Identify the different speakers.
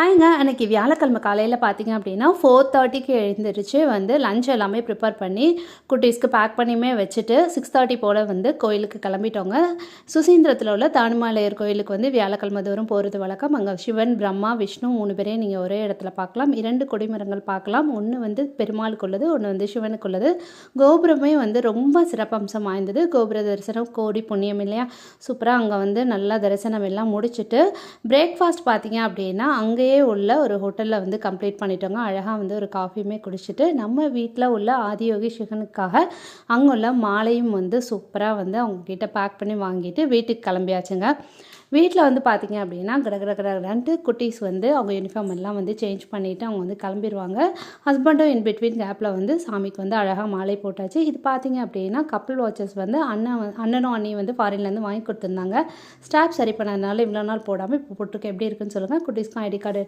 Speaker 1: ஆயிங்க அன்னைக்கு வியாழக்கிழமை காலையில் பார்த்தீங்க அப்படின்னா 4:30க்கு எழுந்திரிச்சு வந்து லஞ்ச் எல்லாமே ப்ரிப்பேர் பண்ணி குட்டீஸ்க்கு பேக் பண்ணியுமே வச்சுட்டு 6:30 போல் வந்து கோயிலுக்கு கிளம்பிட்டோங்க. சுசீந்திரத்தில் உள்ள தானுமாலையர் கோயிலுக்கு வந்து வியாழக்கிழமை தோறும் போகிறது வழக்கம். அங்கே சிவன், பிரம்மா, விஷ்ணு 3 பேரையும் நீங்கள் ஒரே இடத்துல பார்க்கலாம். 2 கொடிமரங்கள் பார்க்கலாம். ஒன்று வந்து பெருமாளுக்கு உள்ளது, ஒன்று வந்து சிவனுக்கு உள்ளது. கோபுரமே வந்து ரொம்ப சிறப்பம்சம் வாய்ந்தது. கோபுர தரிசனம் கோடி புண்ணியம் இல்லையா? சூப்பராக அங்கே வந்து நல்லா தரிசனம் எல்லாம் முடிச்சுட்டு பிரேக்ஃபாஸ்ட் பார்த்தீங்க அப்படின்னா அங்கேயே உள்ள ஒரு ஹோட்டலில் வந்து கம்ப்ளீட் பண்ணிட்டோங்க. அழகாக வந்து ஒரு காஃபியுமே குடிச்சிட்டு நம்ம வீட்டில் உள்ள ஆதியோகி சிவனுக்காக அங்கே உள்ள மாலையும் வந்து சூப்பராக வந்து அவங்கக்கிட்ட பேக் பண்ணி வாங்கிட்டு வீட்டுக்கு கிளம்பியாச்சுங்க. வீட்டில் வந்து பார்த்தீங்க அப்படின்னா கடகடகடன்ட்டு குட்டீஸ் வந்து அவங்க யூனிஃபார்ம் எல்லாம் வந்து சேஞ்ச் பண்ணிவிட்டு அவங்க வந்து கிளம்பிடுவாங்க. ஹஸ்பண்டும் இன் பிட்வீன் கேப்பில் வந்து சாமிக்கு வந்து அழகாக மாலை போட்டாச்சு. இது பார்த்தீங்க அப்படின்னா கப்பிள் வாட்சஸ் வந்து அண்ணனும் அண்ணியும் வந்து ஃபாரின்லேருந்து வாங்கி கொடுத்துருந்தாங்க. ஸ்டாப் சரி பண்ணதுனால இவ்வளோ நாள் போடாமல் இப்போ போட்டிருக்கேன். எப்படி இருக்குன்னு சொல்லுங்கள். குட்டீஸ்க்கும் ஐடி கார்டு